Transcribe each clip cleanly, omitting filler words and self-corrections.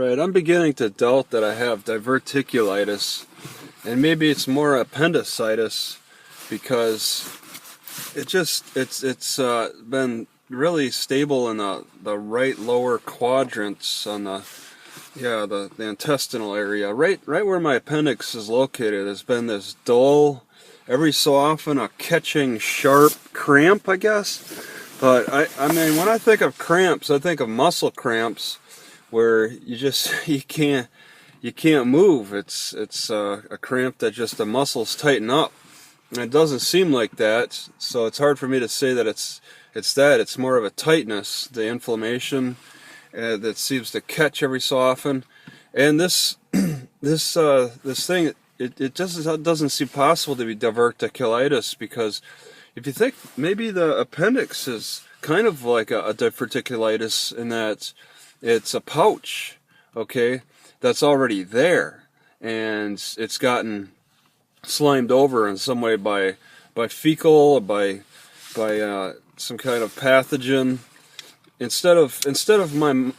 Alright, I'm beginning to doubt that I have diverticulitis, and maybe it's more appendicitis, because it's been really stable in the right lower quadrants on the intestinal area. Right where my appendix is located, there's been this dull, every so often a catching sharp cramp, I guess. But I mean, when I think of cramps, I think of muscle cramps, where you can't move. It's a cramp that just the muscles tighten up, and it doesn't seem like that. So it's hard for me to say that it's that. It's more of a tightness, the inflammation that seems to catch every so often. And this thing, it just doesn't seem possible to be diverticulitis, because if you think, maybe the appendix is kind of like a diverticulitis, in that it's a pouch, okay, that's already there, and it's gotten slimed over in some way by fecal, or by some kind of pathogen. Instead of my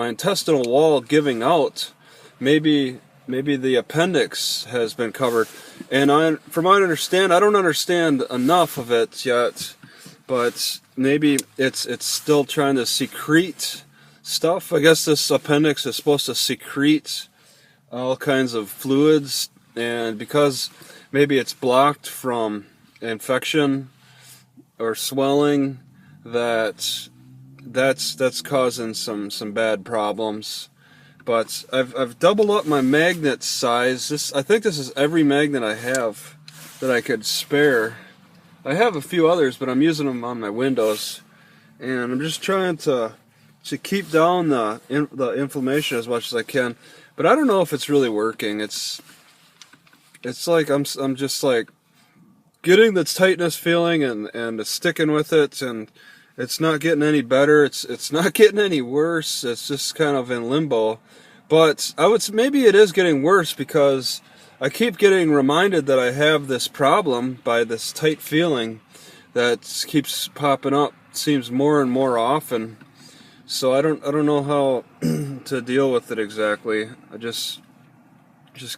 intestinal wall giving out, maybe the appendix has been covered. And from what I understand, I don't understand enough of it yet, but maybe it's still trying to secrete stuff. I guess this appendix is supposed to secrete all kinds of fluids, and because maybe it's blocked from infection or swelling, that's causing some bad problems. But I've doubled up my magnet size. I think this is every magnet I have that I could spare. I have a few others, but I'm using them on my windows, and I'm just trying to keep down the inflammation as much as I can. But I don't know if it's really working. It's like I'm just like getting the tightness feeling and sticking with it, and it's not getting any better. It's not getting any worse. It's just kind of in limbo. But maybe it is getting worse, because I keep getting reminded that I have this problem by this tight feeling that keeps popping up. Seems more and more often. So I don't know how to deal with it exactly. I just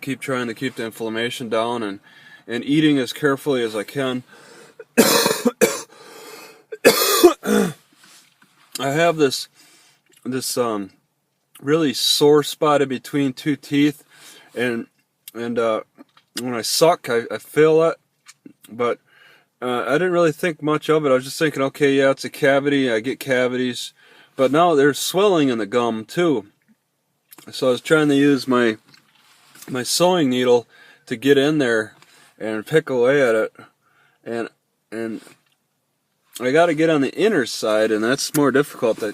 keep trying to keep the inflammation down, and eating as carefully as I can. I have this really sore spot in between two teeth, and when I suck, I feel it, but I didn't really think much of it. I was just thinking, okay, yeah, it's a cavity. I get cavities. But now there's swelling in the gum too. So I was trying to use my sewing needle to get in there and pick away at it, and I got to get on the inner side, and that's more difficult. I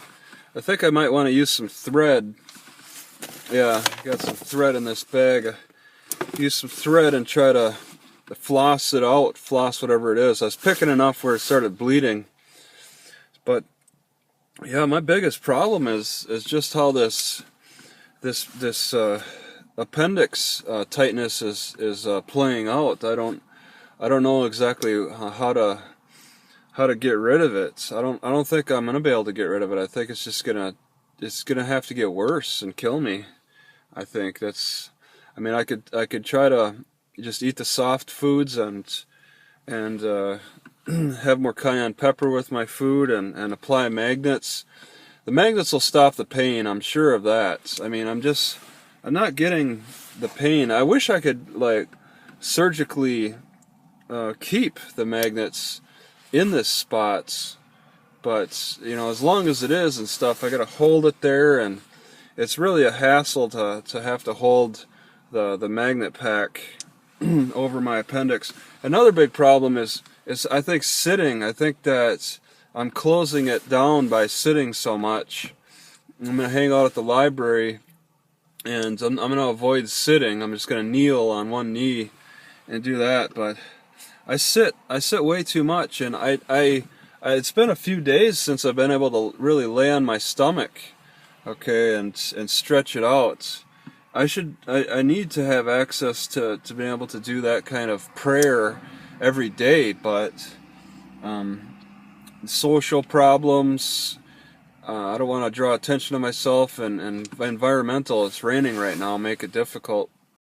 think I might want to use some thread. Yeah, I got some thread in this bag. Use some thread and try to floss it out, floss whatever it is. I was picking enough where it started bleeding. But yeah, my biggest problem is just how this appendix tightness is playing out. I don't know exactly how to get rid of it. I don't think I'm gonna be able to get rid of it. I think it's just gonna have to get worse and kill me. I think I mean, I could try to just eat the soft foods and have more cayenne pepper with my food, and apply magnets. The magnets will stop the pain, I'm sure of that. I mean, I'm not getting the pain. I wish I could, like, surgically keep the magnets in this spot, but you know, as long as it is and stuff, I gotta hold it there, and it's really a hassle to have to hold the magnet pack over my appendix. Another big problem is I think sitting. I think that I'm closing it down by sitting so much. I'm gonna hang out at the library, and I'm gonna avoid sitting. I'm just gonna kneel on one knee and do that. But I sit way too much, and it's been a few days since I've been able to really lay on my stomach, okay, and stretch it out. I need to have access to being able to do that kind of prayer every day, but social problems, I don't want to draw attention to myself, and environmental, it's raining right now, make it difficult.